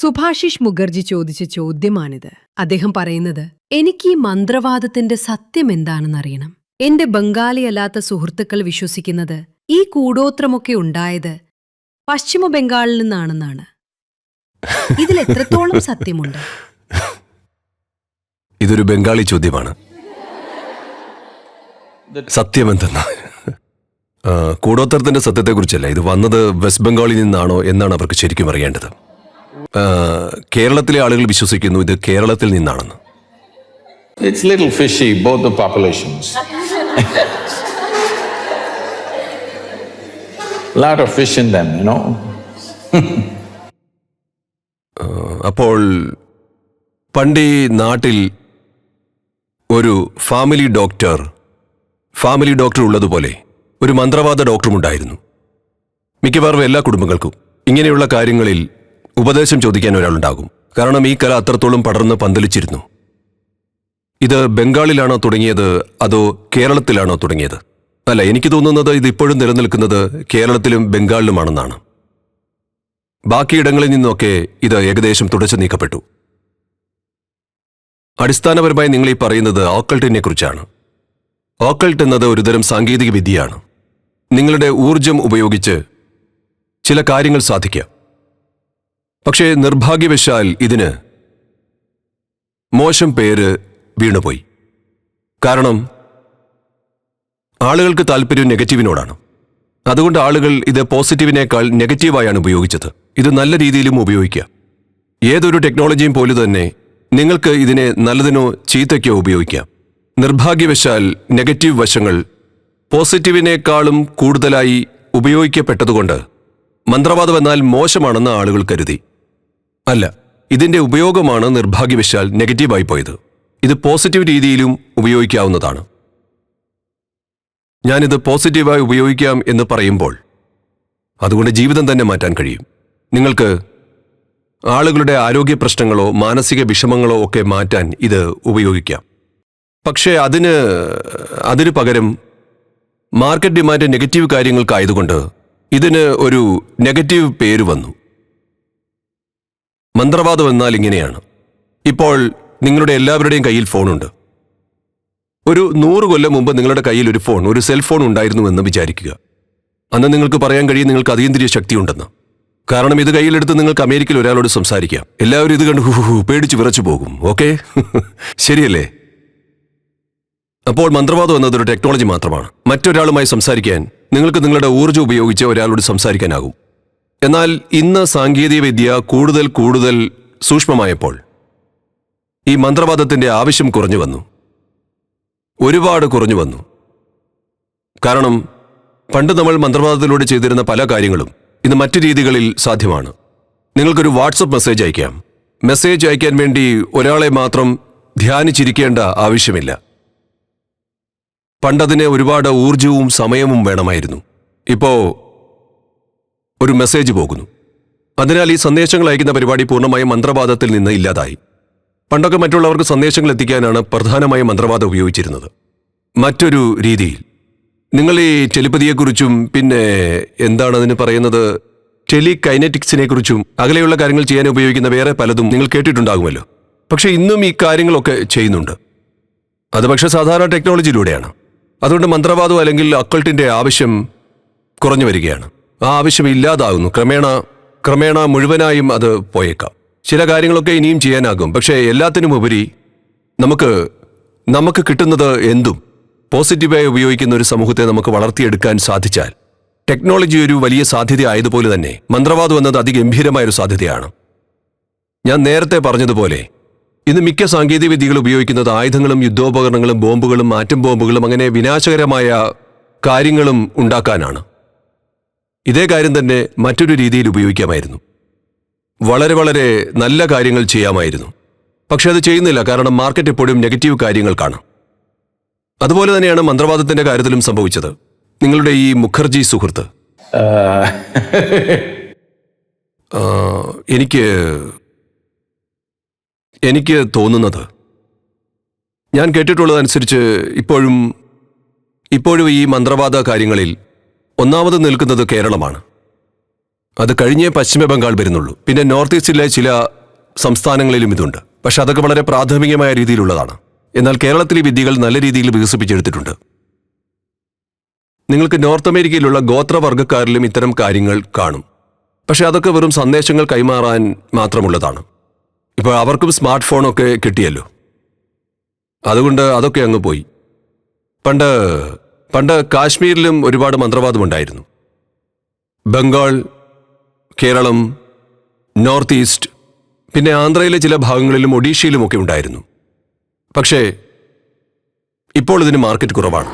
സുഭാഷിഷ് മുഖർജി ചോദിച്ച ചോദ്യമാണിത്. അദ്ദേഹം പറയുന്നത്, എനിക്ക് ഈ മന്ത്രവാദത്തിന്റെ സത്യം എന്താണെന്നറിയണം. എന്റെ ബംഗാളിയല്ലാത്ത സുഹൃത്തുക്കൾ വിശ്വസിക്കുന്നത് ഈ കൂടോത്രമൊക്കെ ഉണ്ടായത് പശ്ചിമ ബംഗാളിൽ നിന്നാണെന്നാണ്. ഇതിൽ എത്രത്തോളം സത്യമുണ്ട്? ഇതൊരു ബംഗാളി ചോദ്യമാണ്. സത്യമെന്തെന്നാ? കൂടോത്രത്തിന്റെ സത്യത്തെക്കുറിച്ചല്ല, ഇത് വന്നത് വെസ്റ്റ് ബംഗാളിൽ നിന്നാണോ എന്നാണ് അവർക്ക് ശരിക്കും അറിയേണ്ടത്. കേരളത്തിലെ ആളുകൾ വിശ്വസിക്കുന്നു ഇത് കേരളത്തിൽ നിന്നാണെന്ന്. It's little fishy, both the populations. Lot of fish in them, you know. അപ്പോൾ പണ്ട് ഈ നാട്ടിൽ ഒരു ഫാമിലി ഡോക്ടർ ഉള്ളതുപോലെ ഒരു മന്ത്രവാദ ഡോക്ടറും ഉണ്ടായിരുന്നു. മിക്കവാറും എല്ലാ കുടുംബങ്ങൾക്കും ഇങ്ങനെയുള്ള കാര്യങ്ങളിൽ ഉപദേശം ചോദിക്കാൻ ഒരാളുണ്ടാകും. കാരണം ഈ കല അത്രത്തോളം പടർന്ന് പന്തലിച്ചിരുന്നു. ഇത് ബംഗാളിലാണോ തുടങ്ങിയത് അതോ കേരളത്തിലാണോ തുടങ്ങിയത്? അല്ല, എനിക്ക് തോന്നുന്നത് ഇത് ഇപ്പോഴും നിലനിൽക്കുന്നത് കേരളത്തിലും ബംഗാളിലുമാണെന്നാണ്. ബാക്കിയിടങ്ങളിൽ നിന്നൊക്കെ ഇത് ഏകദേശം തുടച്ചു നീക്കപ്പെട്ടു. അടിസ്ഥാനപരമായി നിങ്ങൾ ഈ പറയുന്നത് ഓക്കൾട്ടിനെ കുറിച്ചാണ്. ഓക്കൾട്ട് എന്നത് ഒരുതരം സാങ്കേതിക വിദ്യയാണ്. നിങ്ങളുടെ ഊർജം ഉപയോഗിച്ച് ചില കാര്യങ്ങൾ സാധിക്കാം. പക്ഷേ നിർഭാഗ്യവശാൽ ഇതിന് മോശം പേര് വീണുപോയി. കാരണം ആളുകൾക്ക് താല്പര്യം നെഗറ്റീവിനോടാണ്. അതുകൊണ്ട് ആളുകൾ ഇത് പോസിറ്റീവിനേക്കാൾ നെഗറ്റീവായാണ് ഉപയോഗിച്ചത്. ഇത് നല്ല രീതിയിലും ഉപയോഗിക്കാം. ഏതൊരു ടെക്നോളജിയും പോലെ തന്നെ നിങ്ങൾക്ക് ഇതിനെ നല്ലതിനോ ചീത്തയ്ക്കോ ഉപയോഗിക്കാം. നിർഭാഗ്യവശാൽ നെഗറ്റീവ് വശങ്ങൾ പോസിറ്റീവിനേക്കാളും കൂടുതലായി ഉപയോഗിക്കപ്പെട്ടതുകൊണ്ട് മന്ത്രവാദം എന്നാൽ മോശമാണെന്ന് ആളുകൾ കരുതി. അല്ല, ഇതിന്റെ ഉപയോഗമാണ് നിർഭാഗ്യവശാൽ നെഗറ്റീവായി പോയത്. ഇത് പോസിറ്റീവ് രീതിയിലും ഉപയോഗിക്കാവുന്നതാണ്. ഞാനിത് പോസിറ്റീവായി ഉപയോഗിക്കാം എന്ന് പറയുമ്പോൾ അതുകൊണ്ട് ജീവിതം തന്നെ മാറ്റാൻ കഴിയും. നിങ്ങൾക്ക് ആളുകളുടെ ആരോഗ്യ പ്രശ്നങ്ങളോ മാനസിക വിഷമങ്ങളോ ഒക്കെ മാറ്റാൻ ഇത് ഉപയോഗിക്കാം. പക്ഷേ അതിന് പകരം മാർക്കറ്റ് ഡിമാൻഡ് നെഗറ്റീവ് കാര്യങ്ങൾക്കായതുകൊണ്ട് ഇതിന് ഒരു നെഗറ്റീവ് പേര് വന്നു. മന്ത്രവാദം എന്നാൽ ഇങ്ങനെയാണ്. ഇപ്പോൾ നിങ്ങളുടെ എല്ലാവരുടെയും കയ്യിൽ ഫോണുണ്ട്. ഒരു 100 കൊല്ലം മുമ്പ് നിങ്ങളുടെ കയ്യിൽ ഒരു സെൽഫോൺ ഉണ്ടായിരുന്നു എന്ന് വിചാരിക്കുക. അന്ന് നിങ്ങൾക്ക് പറയാൻ കഴിയും നിങ്ങൾക്ക് അതീന്ദ്രിയ ശക്തിയുണ്ടെന്ന്. കാരണം ഇത് കയ്യിലെടുത്ത് നിങ്ങൾക്ക് അമേരിക്കയിൽ ഒരാളോട് സംസാരിക്കാം. എല്ലാവരും ഇത് കണ്ട് പേടിച്ച് വിറച്ചു പോകും. ഓക്കെ, ശരിയല്ലേ? അപ്പോൾ മന്ത്രവാദം എന്നത് ഒരു ടെക്നോളജി മാത്രമാണ്. മറ്റൊരാളുമായി സംസാരിക്കാൻ നിങ്ങൾക്ക് നിങ്ങളുടെ ഊർജ്ജം ഉപയോഗിച്ച് ഒരാളോട് സംസാരിക്കാനാകും. എന്നാൽ ഇന്ന് സാങ്കേതിക വിദ്യ കൂടുതൽ സൂക്ഷ്മമായപ്പോൾ ഈ മന്ത്രവാദത്തിന്റെ ആവശ്യം കുറഞ്ഞു വന്നു. ഒരുപാട് കുറഞ്ഞു വന്നു. കാരണം പണ്ട് നമ്മൾ മന്ത്രവാദത്തിലൂടെ ചെയ്തിരുന്ന പല കാര്യങ്ങളും ഇന്ന് മറ്റു രീതികളിൽ സാധ്യമാണ്. നിങ്ങൾക്കൊരു വാട്സപ്പ് മെസ്സേജ് അയക്കാം. മെസ്സേജ് അയക്കാൻ വേണ്ടി ഒരാളെ മാത്രം ധ്യാനിച്ചിരിക്കേണ്ട ആവശ്യമില്ല. പണ്ടതിന് ഒരുപാട് ഊർജവും സമയവും വേണമായിരുന്നു. ഇപ്പോ ഒരു മെസ്സേജ് പോകുന്നു. അതിനാൽ ഈ സന്ദേശങ്ങൾ അയക്കുന്ന പരിപാടി പൂർണ്ണമായും മന്ത്രവാദത്തിൽ നിന്ന് ഇല്ലാതായി. പണ്ടൊക്കെ മറ്റുള്ളവർക്ക് സന്ദേശങ്ങൾ എത്തിക്കാനാണ് പ്രധാനമായും മന്ത്രവാദം ഉപയോഗിച്ചിരുന്നത്. മറ്റൊരു രീതിയിൽ നിങ്ങൾ ഈ ടെലിപ്പതിയെക്കുറിച്ചും പിന്നെ എന്താണ് അതിന് പറയുന്നത്, ടെലികൈനറ്റിക്സിനെ കുറിച്ചും അകലെയുള്ള കാര്യങ്ങൾ ചെയ്യാൻ ഉപയോഗിക്കുന്ന വേറെ പലതും നിങ്ങൾ കേട്ടിട്ടുണ്ടാകുമല്ലോ. പക്ഷെ ഇന്നും ഈ കാര്യങ്ങളൊക്കെ ചെയ്യുന്നുണ്ട്. അത് പക്ഷെ സാധാരണ ടെക്നോളജിയിലൂടെയാണ്. അതുകൊണ്ട് മന്ത്രവാദം അല്ലെങ്കിൽ അക്കൾട്ടിന്റെ ആവശ്യം കുറഞ്ഞു വരികയാണ്. ആ ആവശ്യം ഇല്ലാതാകുന്നു. ക്രമേണ മുഴുവനായും അത് പോയേക്കാം. ചില കാര്യങ്ങളൊക്കെ ഇനിയും ചെയ്യാനാകും. പക്ഷേ എല്ലാത്തിനും ഉപരി നമുക്ക് കിട്ടുന്നത് എന്തും പോസിറ്റീവായി ഉപയോഗിക്കുന്ന ഒരു സമൂഹത്തെ നമുക്ക് വളർത്തിയെടുക്കാൻ സാധിച്ചാൽ ടെക്നോളജി ഒരു വലിയ സാധ്യത ആയതുപോലെ തന്നെ മന്ത്രവാദം എന്നത് അതിഗംഭീരമായൊരു സാധ്യതയാണ്. ഞാൻ നേരത്തെ പറഞ്ഞതുപോലെ ഇന്ന് മിക്ക സാങ്കേതിക വിദ്യകൾ ഉപയോഗിക്കുന്നത് ആയുധങ്ങളും യുദ്ധോപകരണങ്ങളും ബോംബുകളും ആറ്റം ബോംബുകളും അങ്ങനെ വിനാശകരമായ കാര്യങ്ങളും ഉണ്ടാക്കാനാണ്. ഇതേ കാര്യം തന്നെ മറ്റൊരു രീതിയിൽ ഉപയോഗിക്കാമായിരുന്നു. വളരെ നല്ല കാര്യങ്ങൾ ചെയ്യാമായിരുന്നു. പക്ഷെ അത് ചെയ്യുന്നില്ല. കാരണം മാർക്കറ്റ് എപ്പോഴും നെഗറ്റീവ് കാര്യങ്ങൾക്കാണ്. അതുപോലെ തന്നെയാണ് മന്ത്രവാദത്തിന്റെ കാര്യത്തിലും സംഭവിച്ചത്. നിങ്ങളുടെ ഈ മുഖർജി സുഹൃത്ത് എനിക്ക് തോന്നുന്നത്, ഞാൻ കേട്ടിട്ടുള്ളതനുസരിച്ച് ഇപ്പോഴും ഈ മന്ത്രവാദ കാര്യങ്ങളിൽ ഒന്നാമത് നിൽക്കുന്നത് കേരളമാണ്. അത് കഴിഞ്ഞേ പശ്ചിമ ബംഗാൾ വരുന്നുള്ളൂ. പിന്നെ നോർത്ത് ഈസ്റ്റിലെ ചില സംസ്ഥാനങ്ങളിലും ഇതുണ്ട്. പക്ഷെ അതൊക്കെ വളരെ പ്രാഥമികമായ രീതിയിലുള്ളതാണ്. എന്നാൽ കേരളത്തിലെ വിദ്യകൾ നല്ല രീതിയിൽ വികസിപ്പിച്ചെടുത്തിട്ടുണ്ട്. നിങ്ങൾക്ക് നോർത്ത് അമേരിക്കയിലുള്ള ഗോത്രവർഗ്ഗക്കാരിലും ഇത്തരം കാര്യങ്ങൾ കാണും. പക്ഷെ അതൊക്കെ വെറും സന്ദേശങ്ങൾ കൈമാറാൻ മാത്രമുള്ളതാണ്. ഇപ്പോൾ അവർക്കും സ്മാർട്ട് ഫോണൊക്കെ കിട്ടിയല്ലോ, അതുകൊണ്ട് അതൊക്കെ അങ്ങ് പോയി. പണ്ട് കാശ്മീരിലും ഒരുപാട് മന്ത്രവാദമുണ്ടായിരുന്നു. ബംഗാൾ, കേരളം, നോർത്ത് ഈസ്റ്റ്, പിന്നെ ആന്ധ്രയിലെ ചില ഭാഗങ്ങളിലും ഒഡീഷയിലുമൊക്കെ ഉണ്ടായിരുന്നു. പക്ഷേ ഇപ്പോൾ ഇതിന് മാർക്കറ്റ് കുറവാണ്.